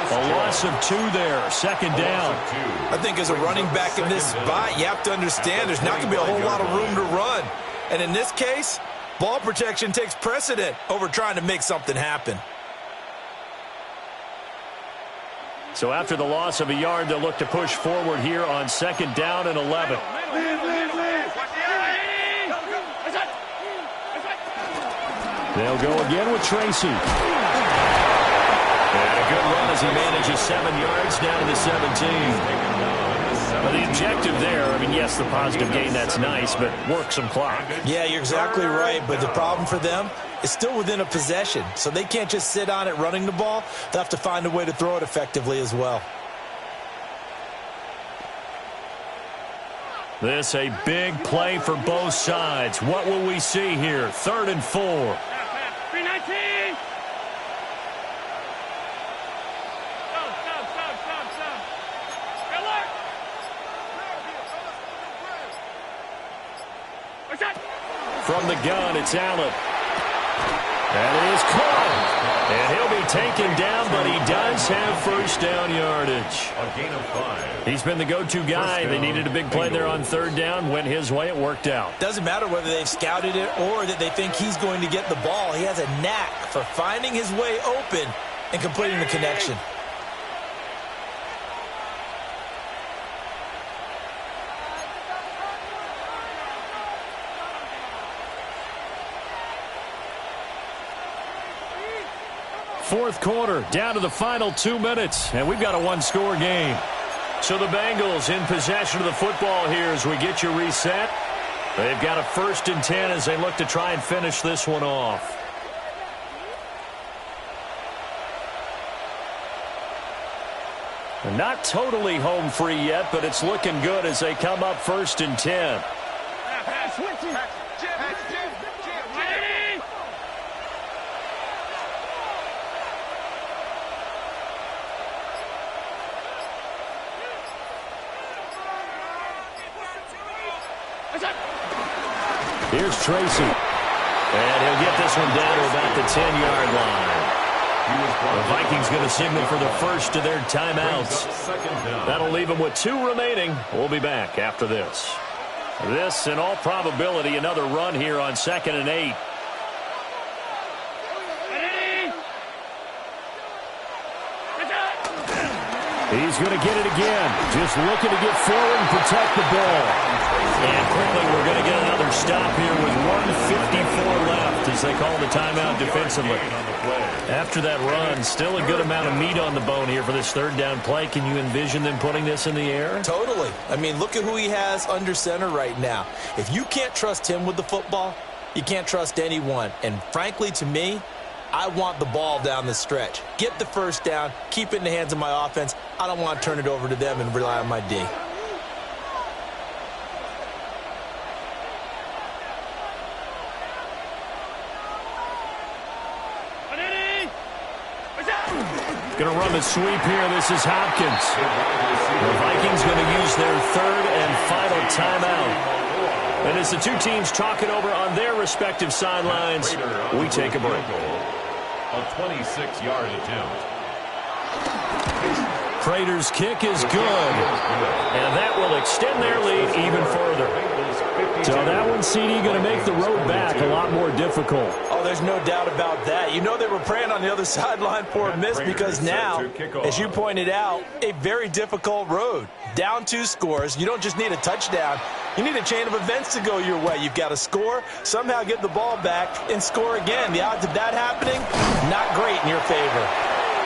A loss of 2 there, 2nd down. I think as a running back in this spot, you have to understand there's not going to be a whole lot of room to run. And in this case, ball protection takes precedent over trying to make something happen. So after the loss of a yard, they'll look to push forward here on 2nd down and 11. They'll go again with Tracy. And a good run as he manages 7 yards down to the 17. Well, the objective there, I mean, yes, the positive gain, that's nice, but work some clock. Yeah, you're exactly right, but the problem for them is still within a possession, so they can't just sit on it running the ball. They'll have to find a way to throw it effectively as well. This a big play for both sides. What will we see here? 3rd and 4. 319. From the gun, it's Allen. That is caught. And he'll be taken down, but he does have first down yardage. A gain of 5. He's been the go-to guy. They needed a big play there on 3rd down. Went his way. It worked out. Doesn't matter whether they've scouted it or that they think he's going to get the ball. He has a knack for finding his way open and completing the connection. Fourth quarter, down to the final 2 minutes, and we've got a one-score game. So the Bengals in possession of the football here as we get you reset. They've got a 1st and 10 as they look to try and finish this one off. Not totally home free yet, but it's looking good as they come up 1st and 10. Here's Tracy. And he'll get this one down to about the 10-yard line. The Vikings going to signal for the first of their timeouts. That'll leave them with 2 remaining. We'll be back after this. This, in all probability, another run here on 2nd and 8. He's going to get it again. Just looking to get forward and protect the ball. And quickly, we're going to get another stop here with 1:54 left as they call the timeout defensively. After that run, still a good amount of meat on the bone here for this 3rd down play. Can you envision them putting this in the air? Totally. I mean, look at who he has under center right now. If you can't trust him with the football, you can't trust anyone. And frankly, to me, I want the ball down the stretch. Get the first down, keep it in the hands of my offense. I don't want to turn it over to them and rely on my D. Going to run the sweep here. This is Hopkins. The Vikings going to use their 3rd and final timeout. And as the 2 teams talk it over on their respective sidelines, we take a break. A 26-yard attempt. Prater's kick is good. And that will extend their lead even further. So that one, CD, going to make the road back a lot more difficult. Oh, there's no doubt about that. You know they were praying on the other sideline for a miss because now, as you pointed out, a very difficult road. Down 2 scores. You don't just need a touchdown. You need a chain of events to go your way. You've got to score, somehow get the ball back, and score again. The odds of that happening, not great in your favor.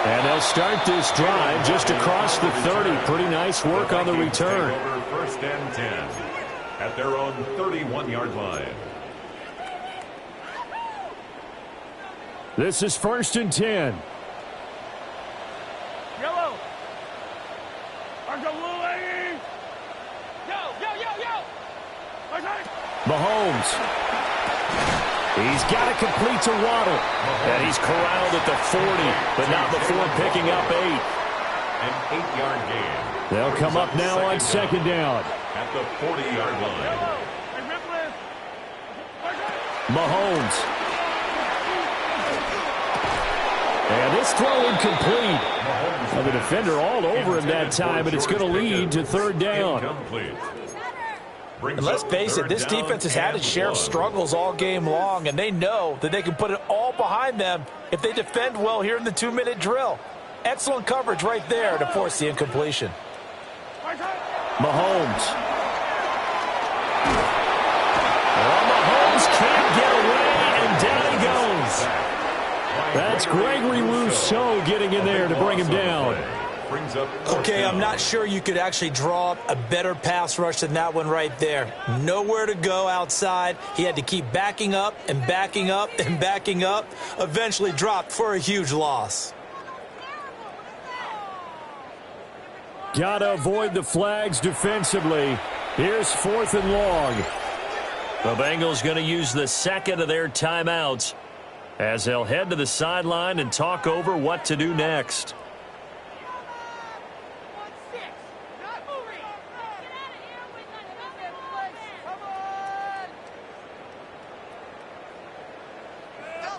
And they'll start this drive just across the 30. Pretty nice work on the return. 1st and 10 at their own 31-yard line. This is 1st and 10. Yellow. Argo blue, lady. Yo. Mahomes. He's got to complete to Waddle. And he's corralled at the 40, but not before picking up 8. An 8-yard gain. They'll come up now on 2nd down. At the 40-yard line. Mahomes. And this throw incomplete. Now the defender all over him that time, but it's going to lead to 3rd down. And let's face it, this defense has had its share of struggles all game long, and they know that they can put it all behind them if they defend well here in the 2-minute drill. Excellent coverage right there to force the incompletion. Mahomes. Well, Mahomes can't get away, and down he goes. That's Gregory Rousseau getting in there to bring him down. Okay, I'm not sure you could actually draw up a better pass rush than that one right there. Nowhere to go outside. He had to keep backing up and backing up and backing up. Eventually dropped for a huge loss. Got to avoid the flags defensively. Here's 4th and long. The Bengals going to use the second of their timeouts as they'll head to the sideline and talk over what to do next.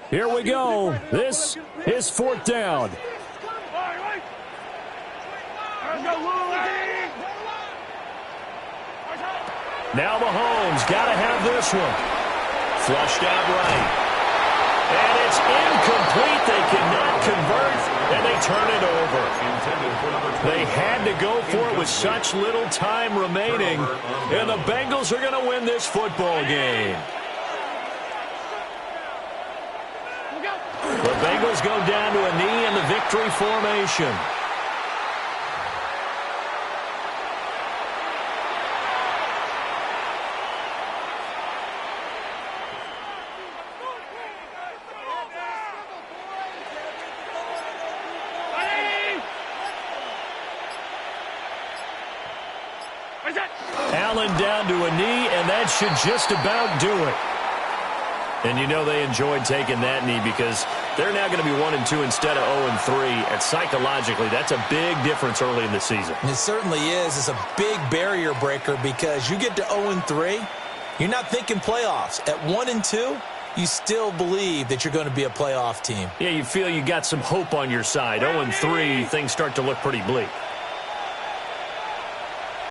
Here we go. This is 4th down. Now Mahomes got to have this one. Flushed out right. And it's incomplete. They cannot convert, and they turn it over. They had to go for it with such little time remaining, and the Bengals are going to win this football game. The Bengals go down to a knee in the victory formation. Allen down to a knee, and that should just about do it. And you know they enjoyed taking that knee because they're now going to be 1-2 instead of 0-3. And psychologically, that's a big difference early in the season. It certainly is. It's a big barrier breaker because you get to 0-3, you're not thinking playoffs. At 1-2, you still believe that you're going to be a playoff team. Yeah, you feel you got some hope on your side. 0-3, things start to look pretty bleak.